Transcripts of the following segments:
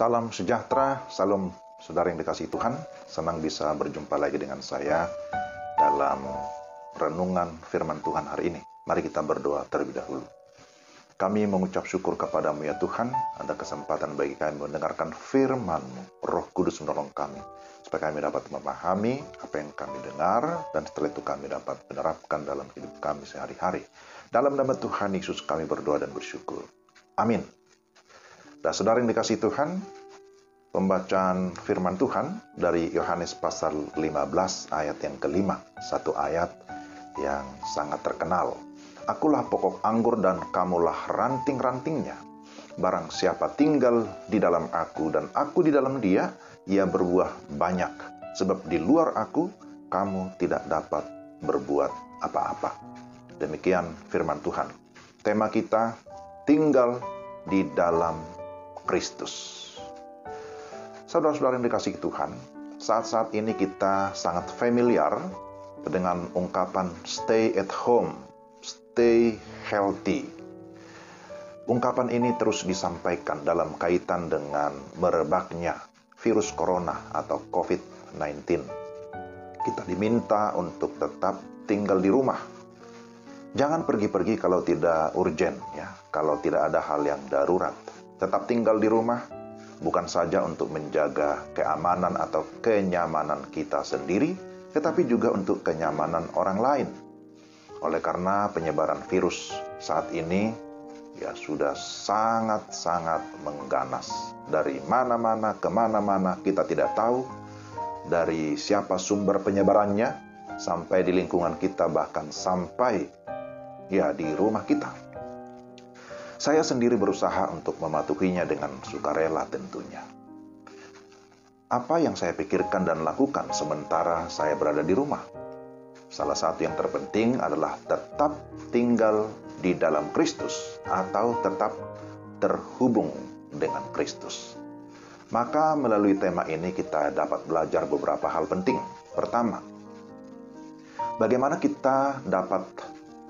Salam sejahtera, salam saudara yang dikasihi Tuhan. Senang bisa berjumpa lagi dengan saya dalam renungan firman Tuhan hari ini. Mari kita berdoa terlebih dahulu. Kami mengucap syukur kepadamu ya Tuhan, ada kesempatan bagi kami mendengarkan firman-Mu. Roh Kudus menolong kami, supaya kami dapat memahami apa yang kami dengar, dan setelah itu kami dapat menerapkan dalam hidup kami sehari-hari. Dalam nama Tuhan Yesus kami berdoa dan bersyukur. Amin. Dan saudara yang dikasihi Tuhan, pembacaan firman Tuhan dari Yohanes pasal 15 ayat yang kelima, satu ayat yang sangat terkenal. Akulah pokok anggur dan kamulah ranting-rantingnya. Barang siapa tinggal di dalam aku dan aku di dalam dia, ia berbuah banyak. Sebab di luar aku, kamu tidak dapat berbuat apa-apa. Demikian firman Tuhan. Tema kita, tinggal di dalam Kristus. Saudara-saudara yang dikasihi Tuhan, saat-saat ini kita sangat familiar dengan ungkapan stay at home, stay healthy. Ungkapan ini terus disampaikan dalam kaitan dengan merebaknya virus corona atau COVID-19. Kita diminta untuk tetap tinggal di rumah. Jangan pergi-pergi kalau tidak urgen, ya, kalau tidak ada hal yang darurat. Tetap tinggal di rumah bukan saja untuk menjaga keamanan atau kenyamanan kita sendiri, tetapi juga untuk kenyamanan orang lain. Oleh karena penyebaran virus saat ini ya sudah sangat-sangat mengganas. Dari mana-mana ke mana-mana kita tidak tahu, dari siapa sumber penyebarannya, sampai di lingkungan kita, bahkan sampai ya di rumah kita. Saya sendiri berusaha untuk mematuhinya dengan sukarela tentunya. Apa yang saya pikirkan dan lakukan sementara saya berada di rumah? Salah satu yang terpenting adalah tetap tinggal di dalam Kristus atau tetap terhubung dengan Kristus. Maka melalui tema ini kita dapat belajar beberapa hal penting. Pertama, bagaimana kita dapat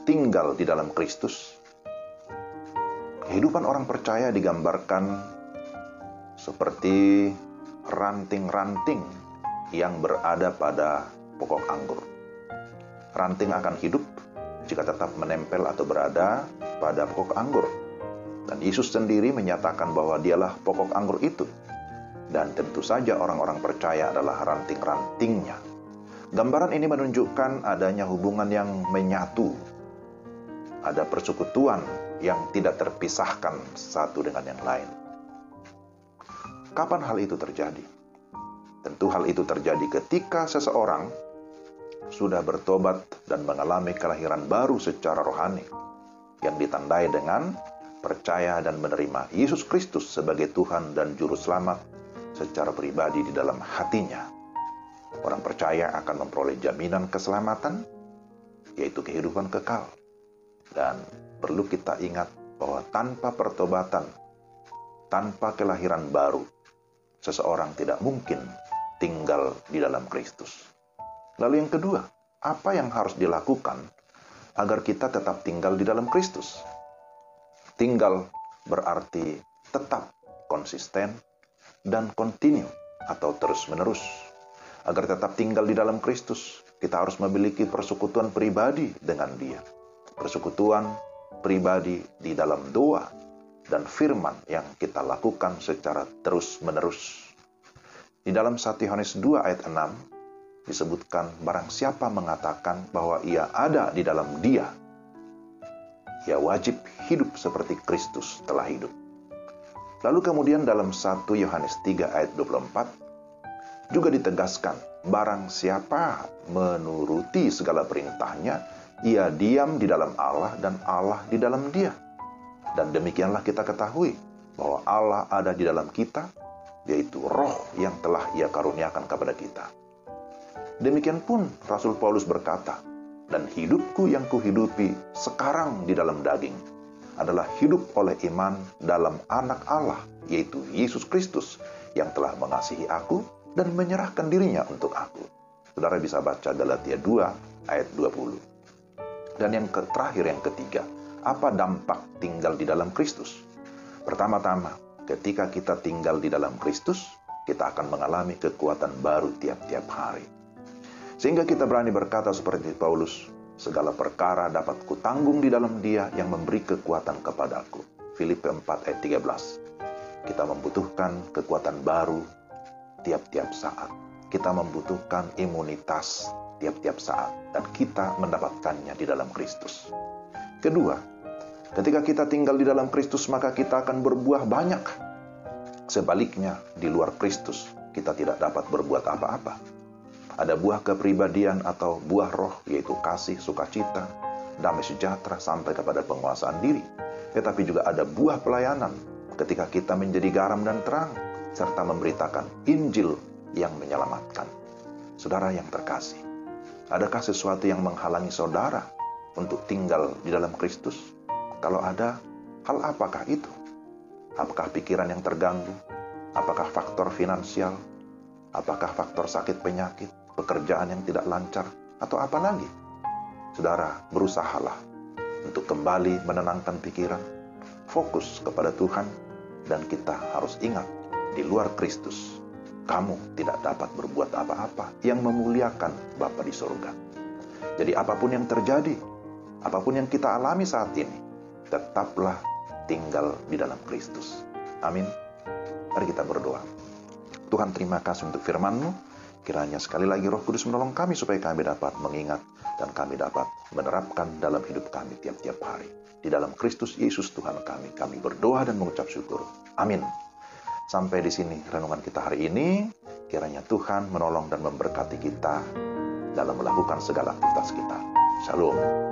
tinggal di dalam Kristus? Kehidupan orang percaya digambarkan seperti ranting-ranting yang berada pada pokok anggur. Ranting akan hidup jika tetap menempel atau berada pada pokok anggur. Dan Yesus sendiri menyatakan bahwa dialah pokok anggur itu. Dan tentu saja orang-orang percaya adalah ranting-rantingnya. Gambaran ini menunjukkan adanya hubungan yang menyatu. Ada persekutuan yang tidak terpisahkan satu dengan yang lain. Kapan hal itu terjadi? Tentu hal itu terjadi ketika seseorang sudah bertobat dan mengalami kelahiran baru secara rohani, yang ditandai dengan percaya dan menerima Yesus Kristus sebagai Tuhan dan Juru Selamat secara pribadi di dalam hatinya. Orang percaya akan memperoleh jaminan keselamatan, yaitu kehidupan kekal. Dan perlu kita ingat bahwa tanpa pertobatan, tanpa kelahiran baru, seseorang tidak mungkin tinggal di dalam Kristus. Lalu yang kedua, apa yang harus dilakukan agar kita tetap tinggal di dalam Kristus? Tinggal berarti tetap konsisten dan kontinu atau terus-menerus. Agar tetap tinggal di dalam Kristus, kita harus memiliki persekutuan pribadi dengan Dia. Persekutuan pribadi di dalam doa dan firman yang kita lakukan secara terus-menerus. Di dalam 1 Yohanes 2 ayat 6 disebutkan barang siapa mengatakan bahwa ia ada di dalam Dia, ia wajib hidup seperti Kristus telah hidup. Lalu kemudian dalam 1 Yohanes 3 ayat 24 juga ditegaskan barang siapa menuruti segala perintahnya, ia diam di dalam Allah dan Allah di dalam dia. Dan demikianlah kita ketahui bahwa Allah ada di dalam kita, yaitu roh yang telah Ia karuniakan kepada kita. Demikian pun Rasul Paulus berkata, dan hidupku yang kuhidupi sekarang di dalam daging adalah hidup oleh iman dalam anak Allah, yaitu Yesus Kristus yang telah mengasihi aku dan menyerahkan dirinya untuk aku. Saudara bisa baca Galatia 2 ayat 20. Dan yang terakhir, yang ketiga, apa dampak tinggal di dalam Kristus? Pertama-tama, ketika kita tinggal di dalam Kristus, kita akan mengalami kekuatan baru tiap-tiap hari. Sehingga kita berani berkata seperti Paulus, segala perkara dapat kutanggung di dalam Dia yang memberi kekuatan kepadaku. Filipi 4 ayat 13. Kita membutuhkan kekuatan baru tiap-tiap saat. Kita membutuhkan imunitas tiap-tiap saat. Dan kita mendapatkannya di dalam Kristus. Kedua, ketika kita tinggal di dalam Kristus, maka kita akan berbuah banyak. Sebaliknya, di luar Kristus, kita tidak dapat berbuat apa-apa. Ada buah kepribadian atau buah roh, yaitu kasih, sukacita, damai sejahtera, sampai kepada penguasaan diri. Tetapi juga ada buah pelayanan, ketika kita menjadi garam dan terang, serta memberitakan Injil yang menyelamatkan. Saudara yang terkasih, adakah sesuatu yang menghalangi saudara untuk tinggal di dalam Kristus? Kalau ada, hal apakah itu? Apakah pikiran yang terganggu? Apakah faktor finansial? Apakah faktor sakit penyakit? Pekerjaan yang tidak lancar? Atau apa lagi? Saudara, berusahalah untuk kembali menenangkan pikiran, fokus kepada Tuhan, dan kita harus ingat, di luar Kristus, kamu tidak dapat berbuat apa-apa yang memuliakan Bapa di surga. Jadi apapun yang terjadi, apapun yang kita alami saat ini, tetaplah tinggal di dalam Kristus. Amin. Mari kita berdoa. Tuhan, terima kasih untuk firman-Mu. Kiranya sekali lagi Roh Kudus menolong kami supaya kami dapat mengingat dan kami dapat menerapkan dalam hidup kami tiap-tiap hari. Di dalam Kristus Yesus Tuhan kami berdoa dan mengucap syukur. Amin. Sampai di sini renungan kita hari ini. Kiranya Tuhan menolong dan memberkati kita dalam melakukan segala aktivitas kita. Shalom.